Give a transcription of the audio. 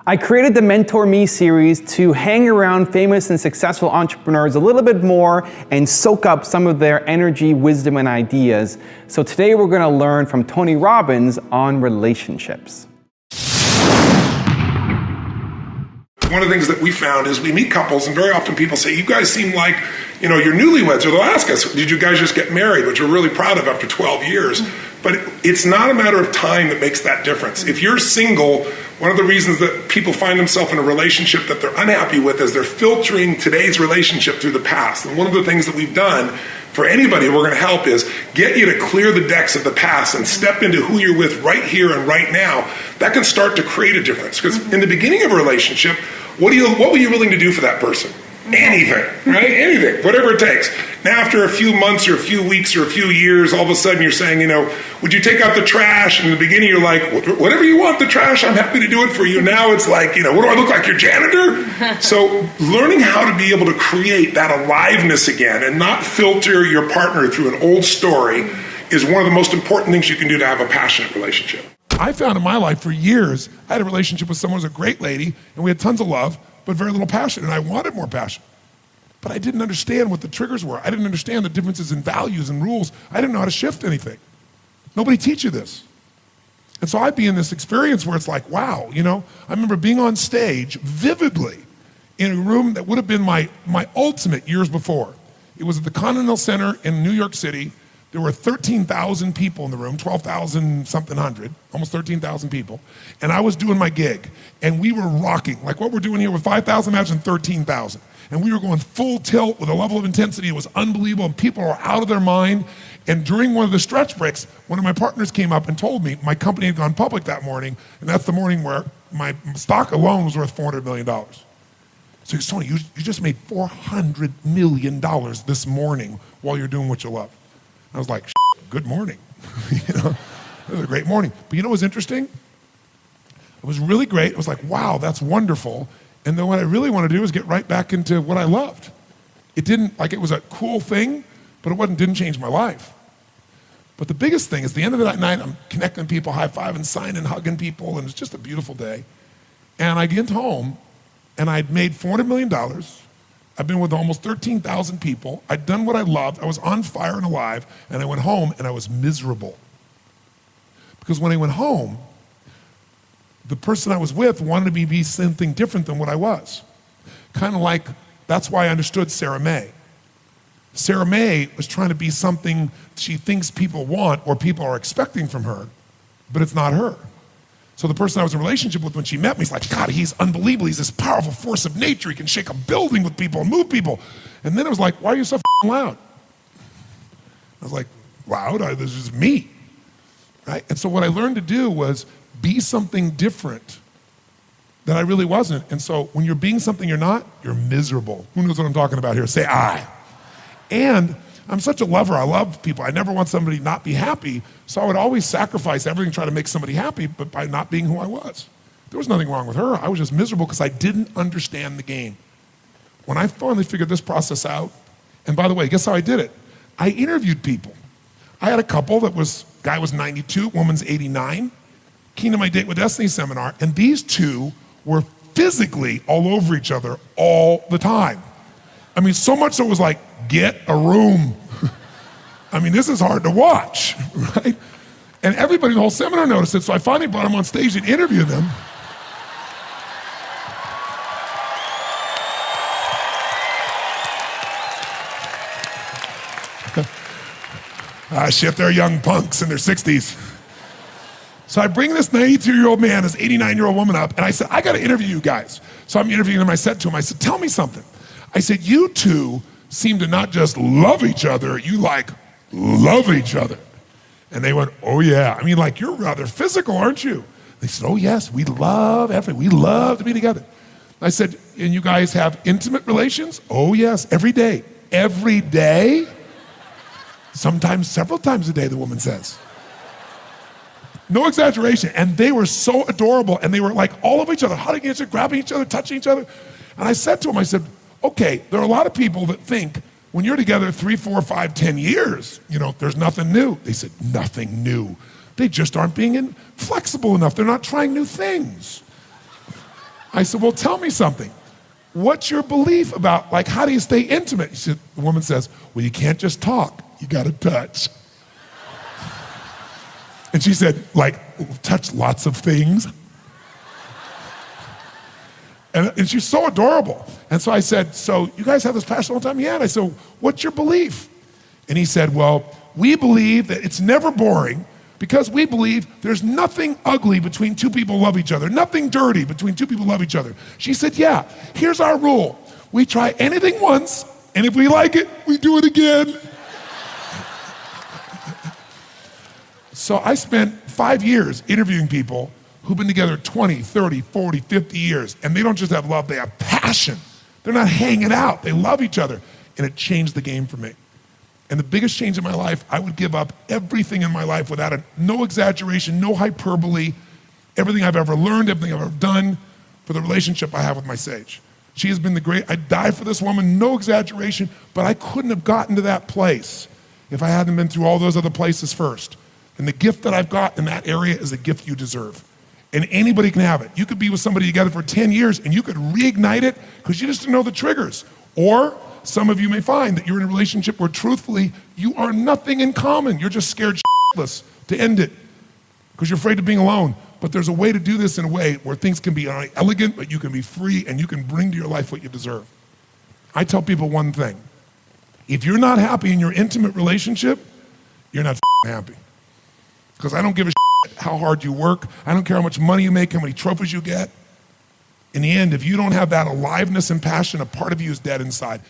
I created the Mentor Me series to hang around famous and successful entrepreneurs a little bit more and soak up some of their energy, wisdom, and ideas. So today we're going to learn from Tony Robbins on relationships. One of the things that we found is we meet couples, and very often people say, you guys seem like, you're newlyweds, or they'll ask us, did you guys just get married, which we're really proud of after 12 years. But it's not a matter of time that makes that difference. If you're single, one of the reasons that people find themselves in a relationship that they're unhappy with is they're filtering today's relationship through the past. And one of the things that we've done for anybody we're going to help is get you to clear the decks of the past and step into who you're with right here and right now. That can start to create a difference. Because in the beginning of a relationship, what were you willing to do for that person? Anything, right? Anything, whatever it takes. Now, after a few months or a few weeks or a few years, all of a sudden you're saying, would you take out the trash? And in the beginning you're like, whatever you want, the trash, I'm happy to do it for you. Now it's like, what do I look like, your janitor? So learning how to be able to create that aliveness again and not filter your partner through an old story is one of the most important things you can do to have a passionate relationship. I found in my life for years, I had a relationship with someone who was a great lady, and we had tons of love, but very little passion, and I wanted more passion. But I didn't understand what the triggers were. I didn't understand the differences in values and rules. I didn't know how to shift anything. Nobody teach you this. And so I'd be in this experience where it's like, wow, I remember being on stage vividly in a room that would have been my ultimate years before. It was at the Continental Center in New York City. There were 13,000 people in the room, 12,000 something hundred, almost 13,000 people. And I was doing my gig, and we were rocking. Like what we're doing here with 5,000, imagine 13,000. And we were going full tilt with a level of intensity. It was unbelievable, and people were out of their mind. And during one of the stretch breaks, one of my partners came up and told me my company had gone public that morning, and that's the morning where my stock alone was worth $400 million. So he goes, Tony, you just made $400 million this morning while you're doing what you love. I was like, good morning. It was a great morning. But what was interesting? It was really great. It was like, wow, that's wonderful. And then what I really want to do is get right back into what I loved. It was a cool thing, but it didn't change my life. But the biggest thing is, the end of that night, I'm connecting people, high-fiving, signing, hugging people, and it's just a beautiful day. And I get home, and I'd made $400 million. I've been with almost 13,000 people. I'd done what I loved. I was on fire and alive, and I went home, and I was miserable. Because when I went home, the person I was with wanted me to be something different than what I was. Kind of like, that's why I understood Sarah May. Sarah May was trying to be something she thinks people want or people are expecting from her, but it's not her. So the person I was in a relationship with, when she met me, he's like, God, he's unbelievable. He's this powerful force of nature. He can shake a building with people and move people. And then it was like, why are you so loud? I was like, loud? This is me, right? And so what I learned to do was be something different that I really wasn't. And so when you're being something you're not, you're miserable. Who knows what I'm talking about here? Say I. And I'm such a lover. I love people. I never want somebody to not be happy. So I would always sacrifice everything, try to make somebody happy, but by not being who I was. There was nothing wrong with her. I was just miserable because I didn't understand the game. When I finally figured this process out, and by the way, guess how I did it? I interviewed people. I had a couple guy was 92, woman's 89, came to my Date with Destiny seminar, and these two were physically all over each other all the time. I mean, so much so it was like, get a room. I mean, this is hard to watch, right? And everybody in the whole seminar noticed it, so I finally brought them on stage and interviewed them. Shit, they're young punks in their 60s. So I bring this 92-year-old man, this 89-year-old woman up, and I said, I got to interview you guys. So I'm interviewing them. I said to him, tell me something. I said, you two seem to not just love each other, you love each other. And they went, oh yeah. I mean, you're rather physical, aren't you? They said, oh yes, we love to be together. I said, and you guys have intimate relations? Oh yes, every day. Every day? Sometimes several times a day, the woman says. No exaggeration. And they were so adorable, and they were all of each other, hugging each other, grabbing each other, touching each other. And I said to him, okay, there are a lot of people that think when you're together 3, 4, 5, 10 years, there's nothing new. They said, nothing new. They just aren't being flexible enough. They're not trying new things. I said, well, tell me something. What's your belief about, like, how do you stay intimate? The woman says, well, you can't just talk, you gotta touch. And she said, like, touch lots of things. And she's so adorable. And so I said, so you guys have this passion all the time? Yeah. And I said, what's your belief? And he said, well, we believe that it's never boring because we believe there's nothing ugly between two people who love each other, nothing dirty between two people who love each other. She said, yeah, here's our rule. We try anything once, and if we like it, we do it again. So I spent 5 years interviewing people who've been together 20, 30, 40, 50 years, and they don't just have love, they have passion. They're not hanging out, they love each other. And it changed the game for me. And the biggest change in my life, I would give up everything in my life without no exaggeration, no hyperbole, everything I've ever learned, everything I've ever done for the relationship I have with my sage. She has been the great, I'd die for this woman, no exaggeration, but I couldn't have gotten to that place if I hadn't been through all those other places first. And the gift that I've got in that area is the gift you deserve. And anybody can have it. You could be with somebody together for 10 years and you could reignite it because you just didn't know the triggers. Or some of you may find that you're in a relationship where truthfully, you are nothing in common. You're just scared shitless to end it because you're afraid of being alone. But there's a way to do this in a way where things can be not only elegant, but you can be free and you can bring to your life what you deserve. I tell people one thing. If you're not happy in your intimate relationship, you're not happy. Because I don't give a shit how hard you work. I don't care how much money you make, how many trophies you get. In the end, if you don't have that aliveness and passion, a part of you is dead inside.